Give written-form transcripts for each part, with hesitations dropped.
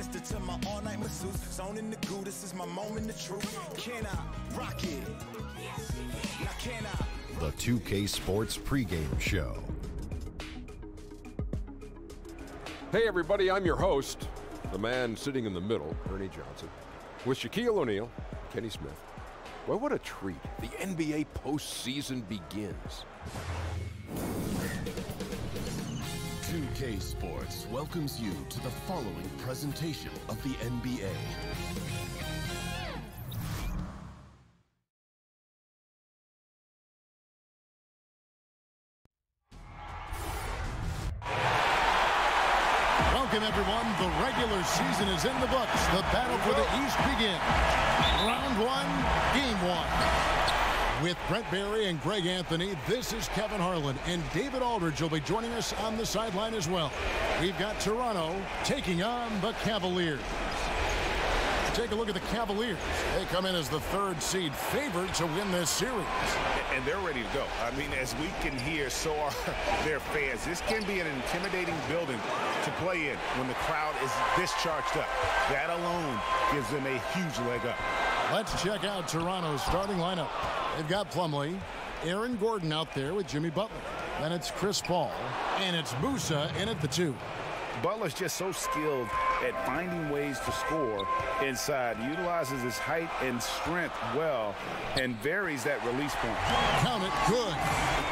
sister to my all-night masseuse. Zone in the goo, this is my moment of truth. Can I rock it? Now can I? The 2K Sports pregame show. Hey everybody, I'm your host, the man sitting in the middle, Ernie Johnson, with Shaquille O'Neal, Kenny Smith. Well, what a treat. The NBA postseason begins. 2K Sports welcomes you to the following presentation of the NBA. Welcome, everyone. The regular season is in the books. The battle for the East begins. Round one, game one. With Brent Barry and Greg Anthony, this is Kevin Harlan, and David Aldridge will be joining us on the sideline as well. We've got Toronto taking on the Cavaliers. Take a look at the Cavaliers. They come in as the third seed favorite to win this series. And they're ready to go. I mean, as we can hear, so are their fans. This can be an intimidating building to play in when the crowd is this charged up. That alone gives them a huge leg up. Let's check out Toronto's starting lineup. They've got Plumlee, Aaron Gordon out there with Jimmy Butler. Then it's Chris Paul, and it's Musa in at the 2. Butler's just so skilled at finding ways to score inside, utilizes his height and strength well, and varies that release point. Count it, good.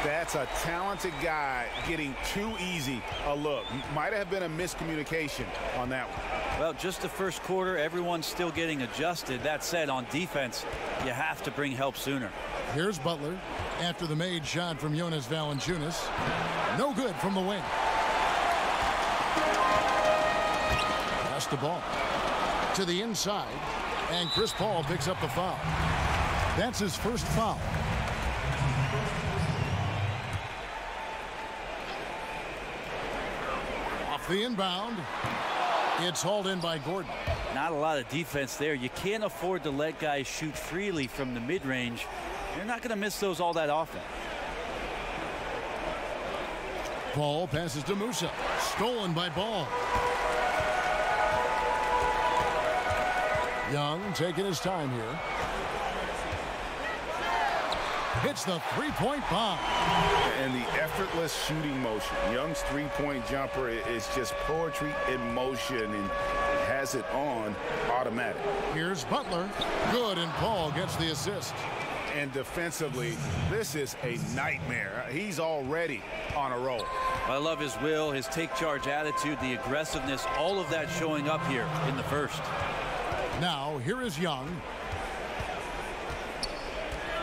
That's a talented guy getting too easy a look. Might have been a miscommunication on that one. Well, just the first quarter, everyone's still getting adjusted. That said, on defense, you have to bring help sooner. Here's Butler after the made shot from Jonas Valanciunas. No good from the wing. Pass the ball to the inside, and Chris Paul picks up the foul. That's his first foul. Off the inbound. It's hauled in by Gordon. Not a lot of defense there. You can't afford to let guys shoot freely from the mid-range. You're not going to miss those all that often. Paul passes to Musa. Stolen by Ball. Young taking his time here. Hits the three-point bomb. And the effortless shooting motion. Young's three-point jumper is just poetry in motion and has it on automatic. Here's Butler. Good, and Paul gets the assist. And defensively, this is a nightmare. He's already on a roll. I love his will, his take charge attitude, the aggressiveness, all of that showing up here in the first. Now, here is Young.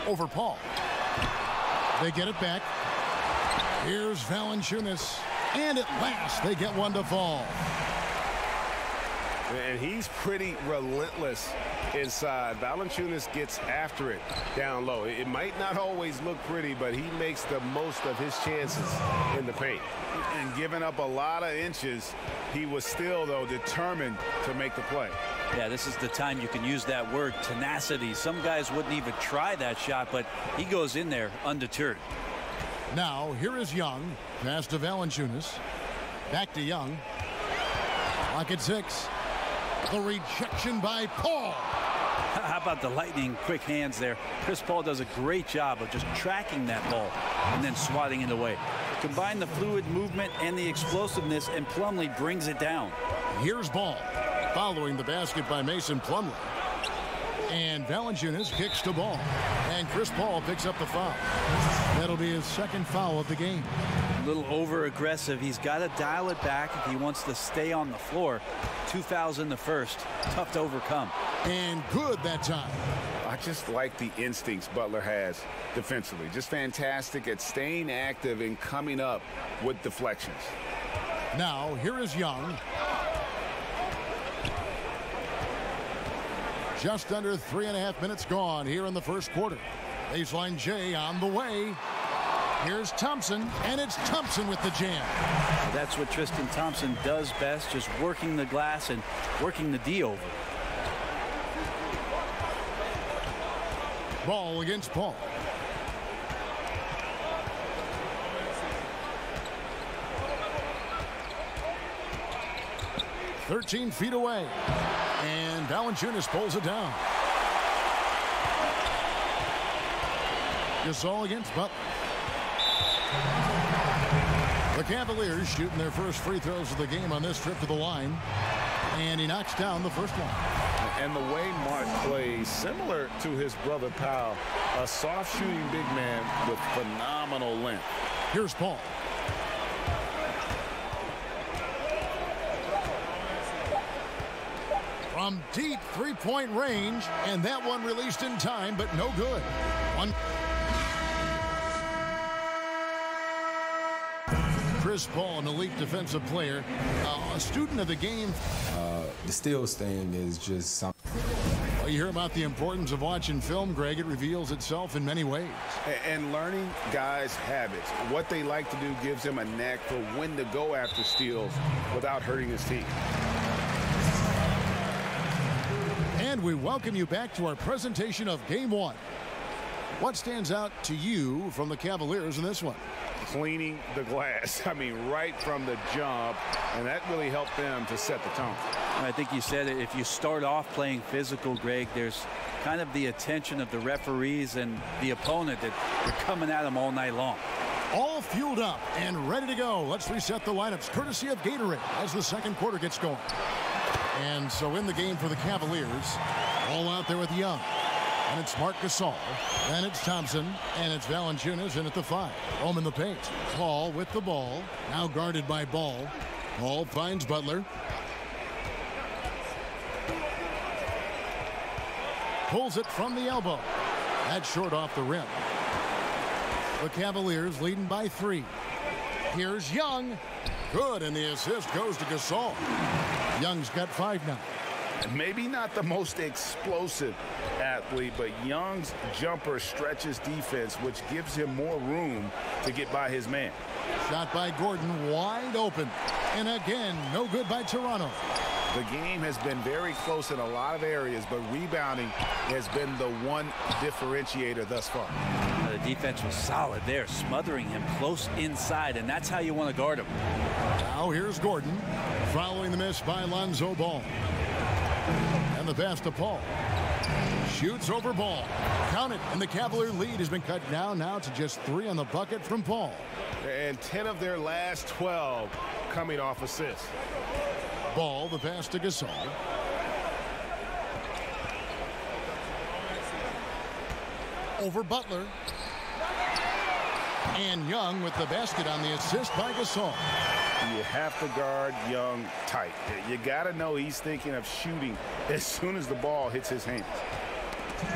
Over Paul. They get it back. Here's Valanciunas. And at last, they get one to fall. And he's pretty relentless inside. Valanciunas gets after it down low. It might not always look pretty, but he makes the most of his chances in the paint. And giving up a lot of inches, he was still, though, determined to make the play. Yeah, this is the time you can use that word, tenacity. Some guys wouldn't even try that shot, but he goes in there undeterred. Now, here is Young. Pass to Valanciunas. Back to Young. Clock at 6. The rejection by Paul. How about the lightning quick hands there? Chris Paul does a great job of just tracking that ball and then swatting it away. Combine the fluid movement and the explosiveness, and Plumlee brings it down. Here's Ball. Following the basket by Mason Plumlee. And Valanciunas kicks to Ball. And Chris Paul picks up the foul. That'll be his second foul of the game. A little over-aggressive. He's got to dial it back if he wants to stay on the floor. 2 fouls in the first. Tough to overcome. And good that time. I just like the instincts Butler has defensively. Just fantastic at staying active and coming up with deflections. Now, here is Young. Just under 3.5 minutes gone here in the first quarter. Baseline J on the way. Here's Thompson, and it's Thompson with the jam. That's what Tristan Thompson does best, just working the glass and working the D over. Ball against Paul. 13 feet away. And Valanciunas pulls it down. Gasol against Butler. The Cavaliers shooting their first free throws of the game on this trip to the line. And he knocks down the first one. And the way Mark plays, similar to his brother Powell, a soft shooting big man with phenomenal length. Here's Paul. From deep three-point range, and that one released in time, but no good. Chris Paul, an elite defensive player, a student of the game. The steals thing is just something. Well, you hear about the importance of watching film, Greg. It reveals itself in many ways. And learning guys' habits. What they like to do gives him a knack for when to go after steals without hurting his team. And we welcome you back to our presentation of Game 1. What stands out to you from the Cavaliers in this one? Cleaning the glass. I mean, right from the jump, and that really helped them to set the tone. I think you said it. If you start off playing physical, Greg, there's kind of the attention of the referees and the opponent that they're coming at them all night long. All fueled up and ready to go. Let's reset the lineups courtesy of Gatorade as the second quarter gets going. And so in the game for the Cavaliers, all out there with Young. And it's Marc Gasol. Then it's Thompson. And it's Valanciunas in at the 5. Home in the paint. Paul with the ball. Now guarded by Ball. Paul finds Butler. Pulls it from the elbow. That's short off the rim. The Cavaliers leading by 3. Here's Young. Good, and the assist goes to Gasol. Young's got 5 now. Maybe not the most explosive athlete, but Young's jumper stretches defense, which gives him more room to get by his man. Shot by Gordon, wide open. And again, no good by Toronto. The game has been very close in a lot of areas, but rebounding has been the one differentiator thus far. The defense was solid there, smothering him close inside, and that's how you want to guard him. Now here's Gordon, following the miss by Lonzo Ball. And the pass to Paul. Shoots over Ball. Count it, and the Cavalier lead has been cut down now to just 3 on the bucket from Paul. And 10 of their last 12 coming off assists. Ball, the pass to Gasol. Over Butler. And Young with the basket on the assist by Gasol. You have to guard Young tight. You got to know he's thinking of shooting as soon as the ball hits his hands.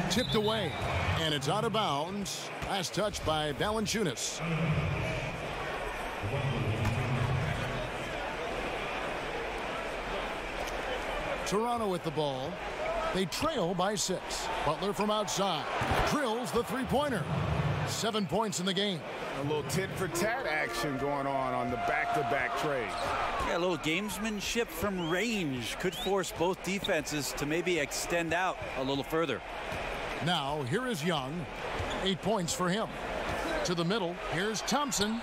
Tipped away, and it's out of bounds. Last touch by Valanciunas. Toronto with the ball. They trail by 6. Butler from outside. Drills the three-pointer. 7 points in the game. A little tit-for-tat action going on the back-to-back trade. Yeah, a little gamesmanship from range could force both defenses to maybe extend out a little further. Now, here is Young. 8 points for him. To the middle, here's Thompson.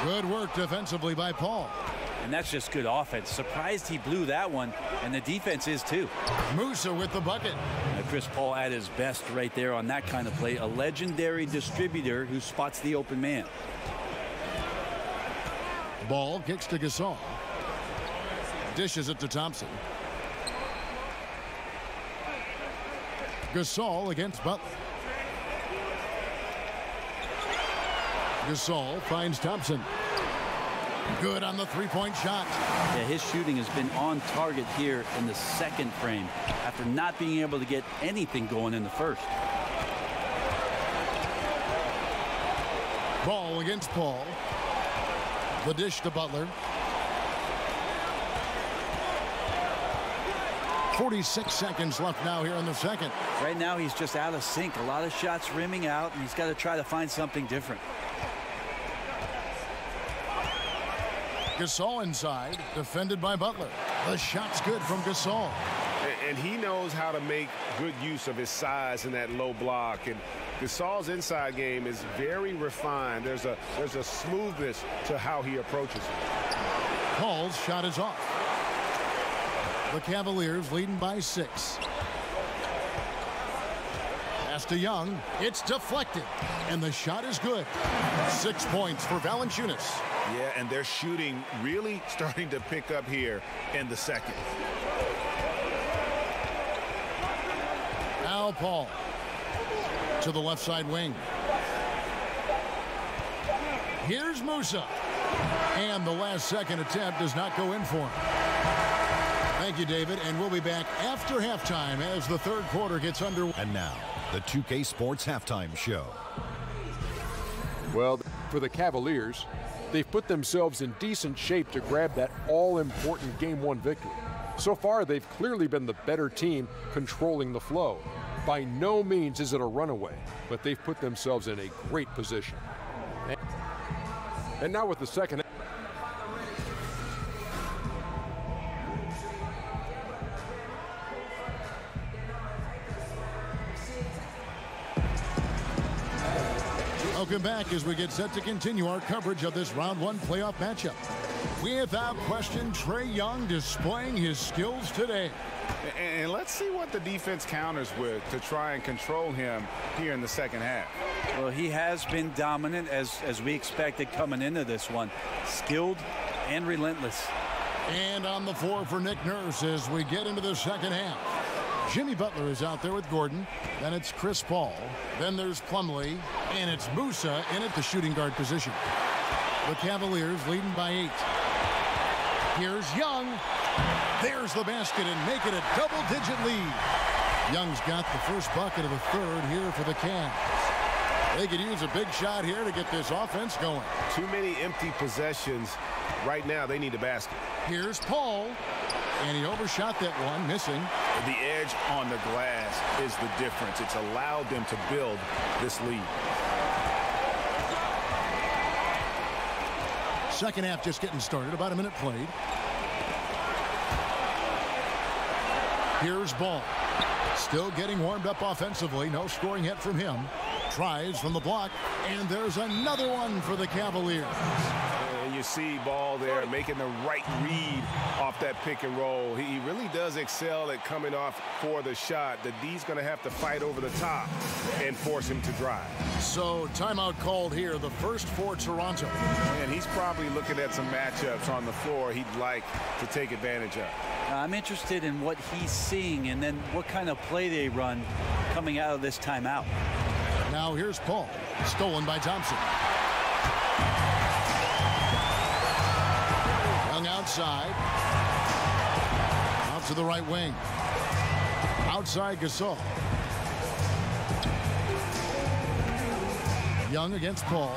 Good work defensively by Paul. And that's just good offense. Surprised he blew that one, and the defense is too. Musa with the bucket. Chris Paul at his best right there on that kind of play. A legendary distributor who spots the open man. Ball kicks to Gasol. Dishes it to Thompson. Gasol against Butler. Gasol finds Thompson. Good on the three-point shot. Yeah, his shooting has been on target here in the second frame after not being able to get anything going in the first. Ball against Paul. The dish to Butler. 46 seconds left now here in the second. Right now he's just out of sync. A lot of shots rimming out, and he's got to try to find something different. Gasol inside, defended by Butler. The shot's good from Gasol. And he knows how to make good use of his size in that low block. And Gasol's inside game is very refined. There's a smoothness to how he approaches it. Paul's shot is off. The Cavaliers leading by 6. Pass to Young. It's deflected. And the shot is good. 6 points for Valanciunas. Yeah, and their shooting really starting to pick up here in the second. Al Paul to the left side wing. Here's Musa. And the last second attempt does not go in for him. Thank you, David. And we'll be back after halftime as the third quarter gets underway. And now, the 2K Sports Halftime Show. Well, for the Cavaliers, they've put themselves in decent shape to grab that all-important Game 1 victory. So far, they've clearly been the better team controlling the flow. By no means is it a runaway, but they've put themselves in a great position. And now with the second. Welcome back as we get set to continue our coverage of this round 1 playoff matchup. Without question, Trae Young displaying his skills today. And let's see what the defense counters with to try and control him here in the second half. Well, he has been dominant as we expected coming into this one. Skilled and relentless. And on the floor for Nick Nurse as we get into the second half. Jimmy Butler is out there with Gordon. Then it's Chris Paul. Then there's Plumlee. And it's Musa in at the shooting guard position. The Cavaliers leading by 8. Here's Young. There's the basket and make it a double-digit lead. Young's got the first bucket of the third here for the Cavs. They could use a big shot here to get this offense going. Too many empty possessions. Right now, they need a basket. Here's Paul. And he overshot that one, missing. The edge on the glass is the difference. It's allowed them to build this lead. Second half just getting started. About a minute played. Here's Ball. Still getting warmed up offensively. No scoring yet from him. Tries from the block. And there's another one for the Cavaliers. And you see Ball there making the right read off that pick and roll. He really does excel at coming off for the shot. The D's going to have to fight over the top and force him to drive. So timeout called here, the first for Toronto. And he's probably looking at some matchups on the floor he'd like to take advantage of. I'm interested in what he's seeing and then what kind of play they run coming out of this timeout. Now here's Paul. Stolen by Thompson. Young outside. Out to the right wing. Outside Gasol. Young against Paul.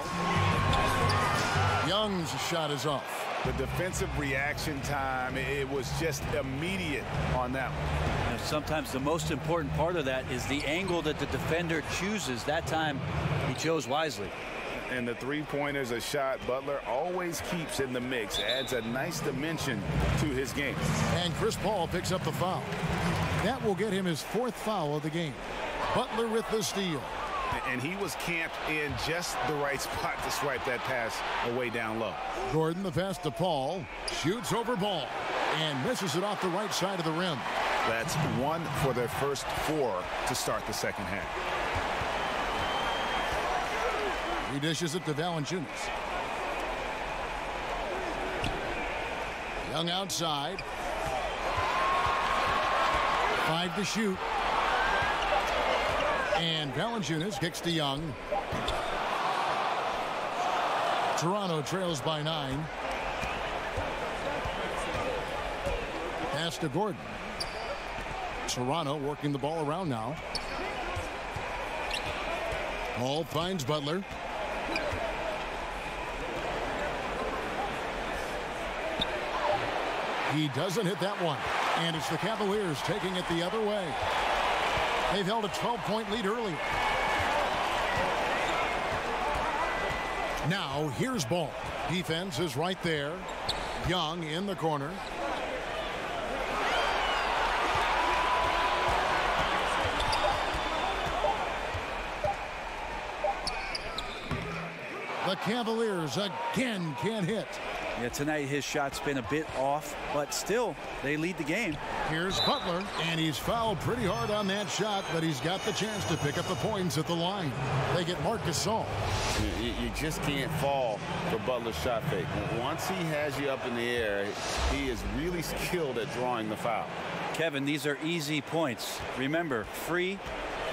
Young's shot is off. The defensive reaction time, it was just immediate on that one. And sometimes the most important part of that is the angle that the defender chooses. That time he chose wisely. And the three-pointers, a shot Butler always keeps in the mix, adds a nice dimension to his game. And Chris Paul picks up the foul. That will get him his 4th foul of the game. Butler with the steal. And he was camped in just the right spot to swipe that pass away down low. Gordon the pass to Paul. Shoots over Ball. And misses it off the right side of the rim. That's 1 for their first 4 to start the second half. He dishes it to Valanciunas. Young outside. 5 to shoot. And Valanciunas kicks to Young. Toronto trails by 9. Pass to Gordon. Toronto working the ball around now. Paul finds Butler. He doesn't hit that one. And it's the Cavaliers taking it the other way. They've held a 12-point lead earlier. Now, here's Ball. Defense is right there. Young in the corner. The Cavaliers again can't hit. Yeah, tonight his shot's been a bit off, but still, they lead the game. Here's Butler, and he's fouled pretty hard on that shot, but he's got the chance to pick up the points at the line. They get Marc Gasol. You just can't fall for Butler's shot fake. Once he has you up in the air, he is really skilled at drawing the foul. Kevin, these are easy points. Remember, free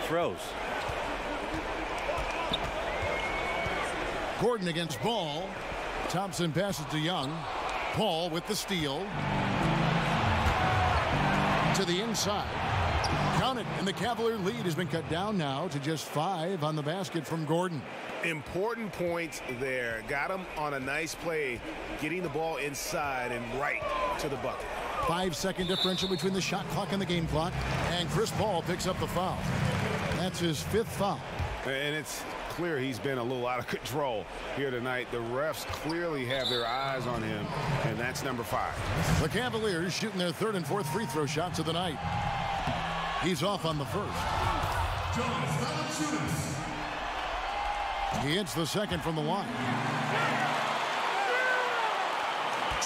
throws. Gordon against Ball. Thompson passes to Young. Paul with the steal. To the inside. Count it, and the Cavalier lead has been cut down now to just 5 on the basket from Gordon. Important points there. Got him on a nice play, getting the ball inside and right to the bucket. 5-second differential between the shot clock and the game clock, and Chris Paul picks up the foul. That's his 5th foul. And it's clear he's been a little out of control here tonight. The refs clearly have their eyes on him, and that's number 5. The Cavaliers shooting their 3rd and 4th free throw shots of the night. He's off on the 1st. He hits the 2nd from the line.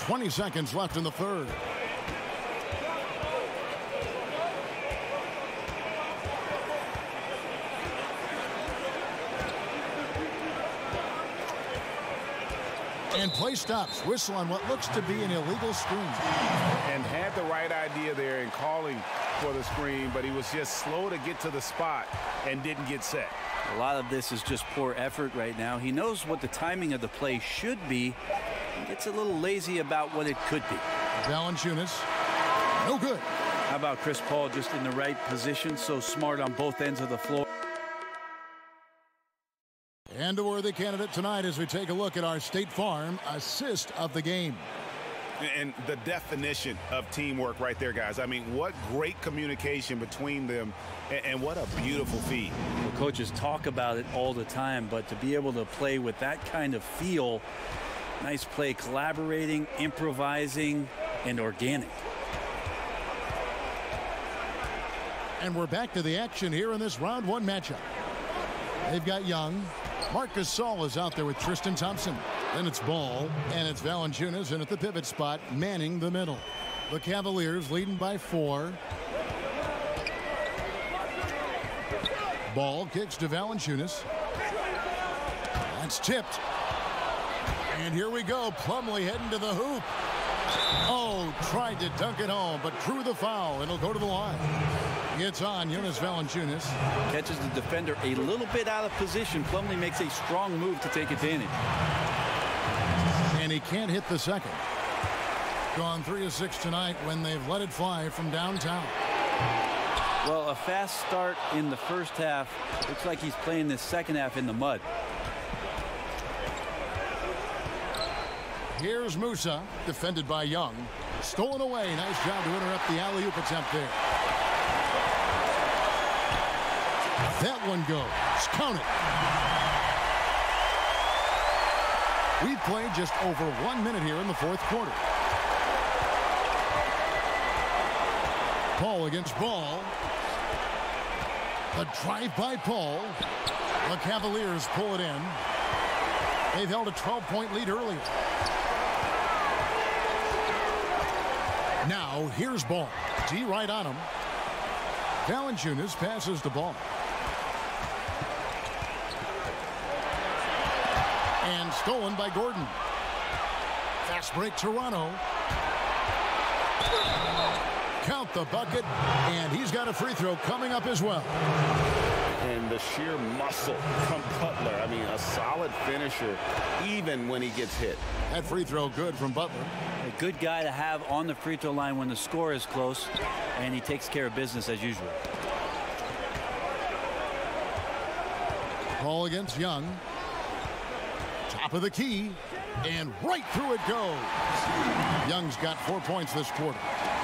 20 seconds left in the 3rd. And play stops. Whistle on what looks to be an illegal screen. And had the right idea there in calling for the screen, but he was just slow to get to the spot and didn't get set. A lot of this is just poor effort right now. He knows what the timing of the play should be. He gets a little lazy about what it could be. Valanciunas, no good. How about Chris Paul just in the right position, so smart on both ends of the floor. And a worthy candidate tonight as we take a look at our State Farm assist of the game. And the definition of teamwork right there, guys. I mean, what great communication between them, and what a beautiful feed. Well, coaches talk about it all the time, but to be able to play with that kind of feel, nice play, collaborating, improvising, and organic. And we're back to the action here in this round 1 matchup. They've got Young. Marc Gasol is out there with Tristan Thompson. Then it's Ball, and it's Valanciunas, and at the pivot spot, manning the middle. The Cavaliers leading by 4. Ball kicks to Valanciunas. That's tipped. And here we go. Plumlee heading to the hoop. Oh, tried to dunk it home, but drew the foul. It'll go to the line. It's on Jonas Valanciunas. Catches the defender a little bit out of position. Plumlee makes a strong move to take advantage. And he can't hit the second. Gone 3 of 6 tonight when they've let it fly from downtown. Well, a fast start in the first half. Looks like he's playing this second half in the mud. Here's Musa, defended by Young. Stolen away. Nice job to interrupt the alley-oop attempt there. That one goes. Count it. We've played just over 1 minute here in the 4th quarter. Paul against Ball. The drive by Paul. The Cavaliers pull it in. They've held a 12-point lead earlier. Now here's Ball. D right on him. Valanciunas passes the Ball. And stolen by Gordon. Fast break Toronto. Count the bucket, and he's got a free throw coming up as well. And the sheer muscle from Butler. I mean, a solid finisher even when he gets hit. That free throw good from Butler. A good guy to have on the free throw line when the score is close, and he takes care of business as usual. Ball against Young. Top of the key, and right through it goes. Young's got 4 points this quarter.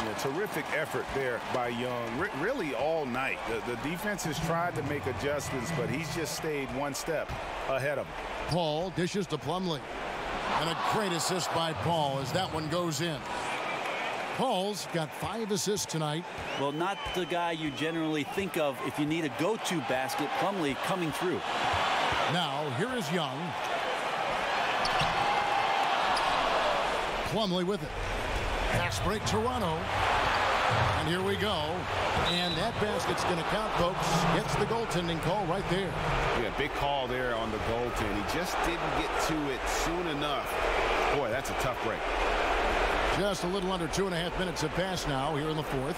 Yeah, terrific effort there by Young, really all night. The defense has tried to make adjustments, but he's just stayed one step ahead of him. Paul dishes to Plumlee. And a great assist by Paul as that one goes in. Paul's got 5 assists tonight. Well, not the guy you generally think of if you need a go-to basket. Plumlee coming through. Now, here is Young. Plumlee with it. Pass break, Toronto. And here we go. And that basket's going to count, folks. Gets the goaltending call right there. Yeah, big call there on the goaltend. He just didn't get to it soon enough. Boy, that's a tough break. Just a little under 2.5 minutes have passed now here in the fourth.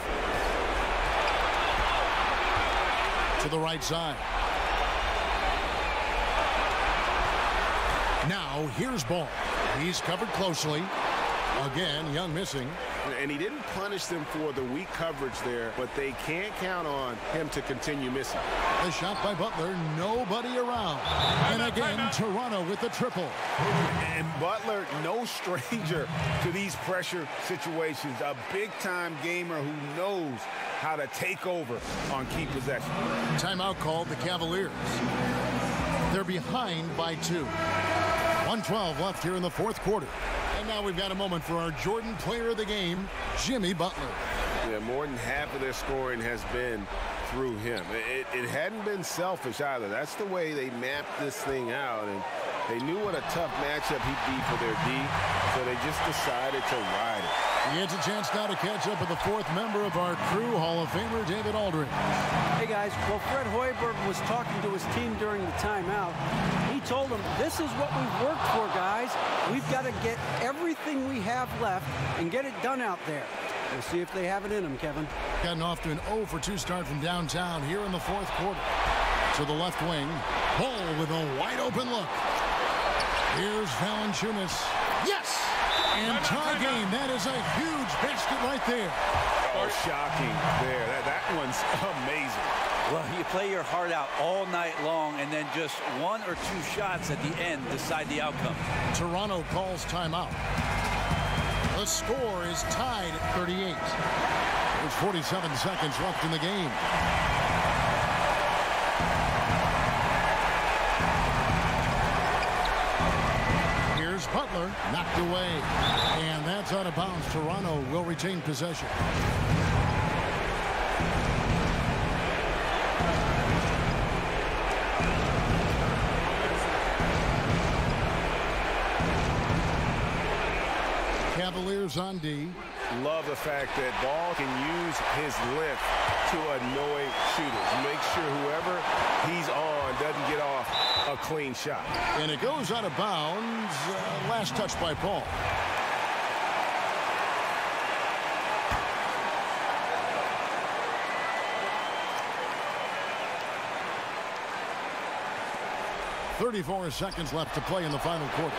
To the right side. Now here's Ball. He's covered closely. Again, Young missing. And he didn't punish them for the weak coverage there, but they can't count on him to continue missing. The shot by Butler, nobody around. And again, Toronto with the triple. And Butler, no stranger to these pressure situations. A big-time gamer who knows how to take over on key possession. Timeout called the Cavaliers. They're behind by 2. 1:12 left here in the fourth quarter. And now we've got a moment for our Jordan player of the game, Jimmy Butler. Yeah, more than half of their scoring has been through him. It hadn't been selfish either. That's the way they mapped this thing out. And they knew what a tough matchup he'd be for their D, so they just decided to ride it. He gets a chance now to catch up with the fourth member of our crew, Hall of Famer David Aldridge. Hey, guys. Well, Fred Hoiberg was talking to his team during the timeout. He told them, this is what we've worked for, guys. We've got to get everything we have left and get it done out there. We'll see if they have it in them, Kevin. Gotten off to an 0-for-2 start from downtown here in the fourth quarter. To the left wing, Ball with a wide-open look. Here's Valanciunas. Yes! And tie game. That is a huge basket right there. Oh, shocking there. That one's amazing. Well, you play your heart out all night long, and then just 1 or 2 shots at the end decide the outcome. Toronto calls timeout. The score is tied at 38. There's 47 seconds left in the game. Here's Butler, knocked away. And that's out of bounds. Toronto will retain possession. Cavaliers on D. Love the fact that Ball can use his length to annoy shooters. Make sure whoever he's on doesn't get off a clean shot. And it goes out of bounds. Last touch by Paul. .34 seconds left to play in the final quarter.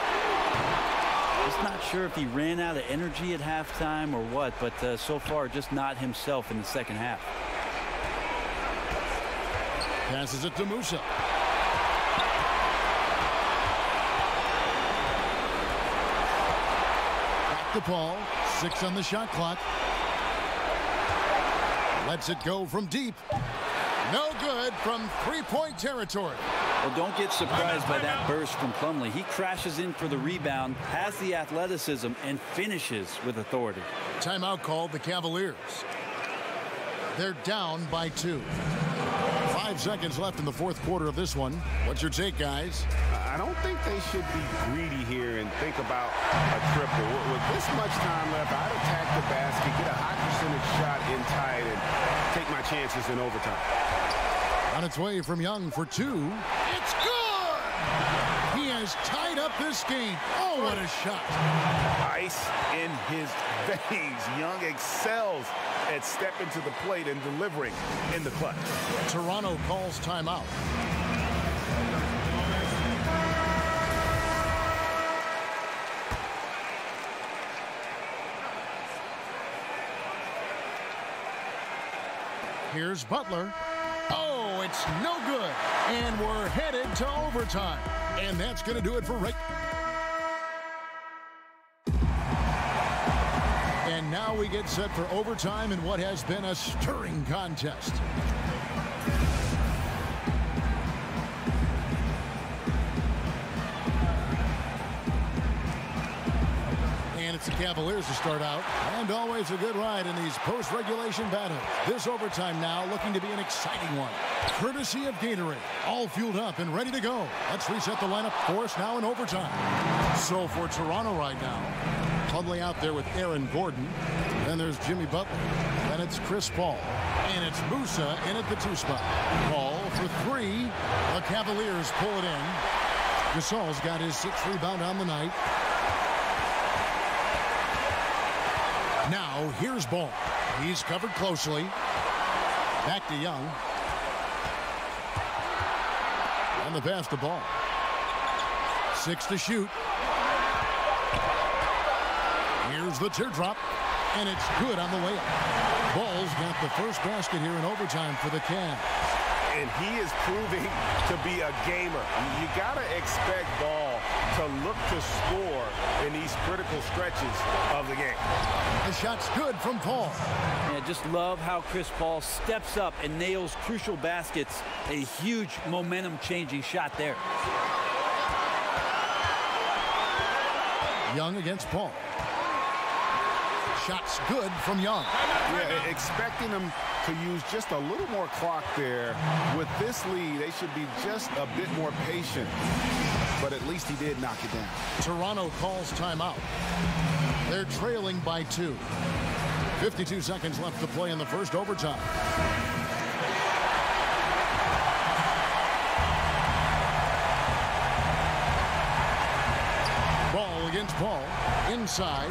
Just not sure if he ran out of energy at halftime or what, but so far just not himself in the second half. Passes it to Musa. Back to Paul. 6 on the shot clock. Lets it go from deep. No good from three-point territory. Well, don't get surprised by that burst from Plumlee. He crashes in for the rebound, has the athleticism, and finishes with authority. Timeout called the Cavaliers. They're down by 2. 5 seconds left in the fourth quarter of this one. What's your take, guys? I don't think they should be greedy here and think about a triple. With this much time left, I'd attack the basket, get a high percentage shot in tight, and take my chances in overtime. On its way from Young for 2. It's good! He has tied up this game. Oh, what a shot. Ice in his veins. Young excels at stepping to the plate and delivering in the clutch. Toronto calls timeout. Here's Butler. Oh, it's no good. And we're headed to overtime. And that's going to do it for right. And now we get set for overtime in what has been a stirring contest. And it's the Cavaliers to start out. And always a good ride in these post-regulation battles. This overtime now looking to be an exciting one. Courtesy of Gatorade. All fueled up and ready to go. Let's reset the lineup for us now in overtime. So for Toronto right now, Plumlee out there with Aaron Gordon. Then there's Jimmy Butler. Then it's Chris Paul. And it's Musa in at the 2 spot. Paul for 3. The Cavaliers pull it in. Gasol's got his 6th rebound on the night. Now here's Ball. He's covered closely. Back to Young. And the pass to Ball. 6 to shoot. Here's the teardrop. And it's good on the layup. Ball's got the first basket here in overtime for the Cavs. And he is proving to be a gamer. You got to expect Ball to look to score in these critical stretches of the game. The shot's good from Paul. I just love how Chris Paul steps up and nails crucial baskets. A huge momentum-changing shot there. Young against Paul. Shot's good from Young. Yeah, expecting them to use just a little more clock there. With this lead, they should be just a bit more patient. But at least he did knock it down. Toronto calls timeout. They're trailing by 2. 52 seconds left to play in the first overtime. Ball against Paul. Inside.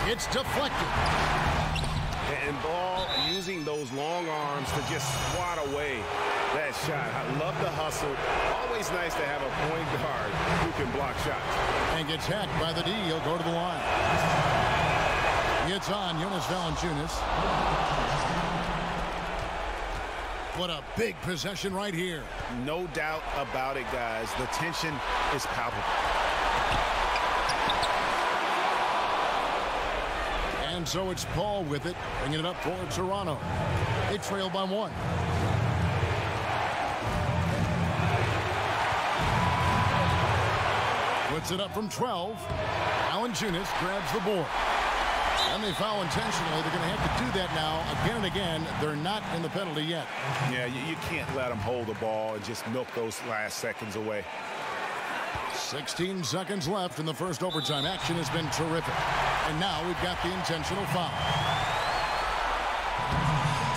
It's deflected. And Ball using those long arms to just swat away that shot. I love the hustle. Always nice to have a point guard who can block shots. And gets hacked by the D. He'll go to the line. It's on Jonas Valanciunas. What a big possession right here. No doubt about it, guys. The tension is palpable. And so it's Paul with it, bringing it up for Toronto. They trail by 1. Puts it up from 12. Valanciunas grabs the board. And they foul intentionally. They're going to have to do that now again and again. They're not in the penalty yet. Yeah, you can't let them hold the ball and just milk those last seconds away. 16 seconds left in the first overtime. Action has been terrific. And now we've got the intentional foul.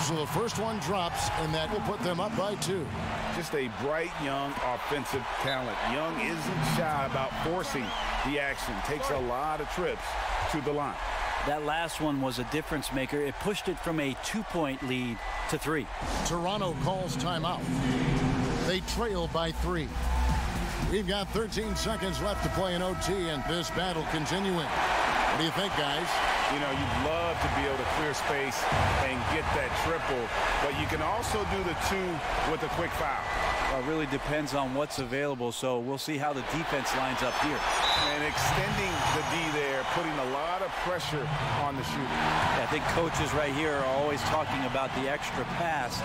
So the first one drops, and that will put them up by 2. Just a bright, young, offensive talent. Young isn't shy about forcing the action. Takes a lot of trips to the line. That last one was a difference maker. It pushed it from a 2-point lead to 3. Toronto calls timeout. They trail by 3. We've got 13 seconds left to play in OT, and this battle continuing. What do you think, guys? You know, you'd love to be able to clear space and get that triple, but you can also do the 2 with a quick foul. Well, it really depends on what's available, so we'll see how the defense lines up here. And extending the D there, putting a lot of pressure on the shooter. I think coaches right here are always talking about the extra pass,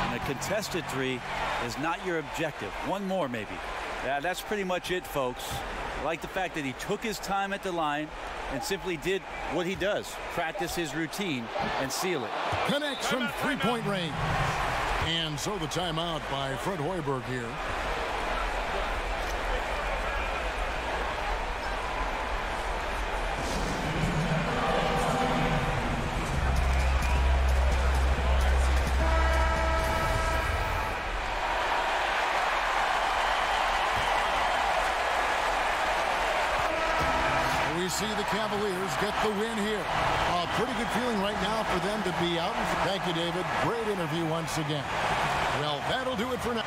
and a contested 3 is not your objective. One more, maybe. Yeah, that's pretty much it, folks. I like the fact that he took his time at the line and simply did what he does, practice his routine and seal it. Connects from 3-point range. And so the timeout by Fred Hoiberg here. See the Cavaliers get the win here. A pretty good feeling right now for them to be out. Thank you, David. Great interview once again. Well, that'll do it for now.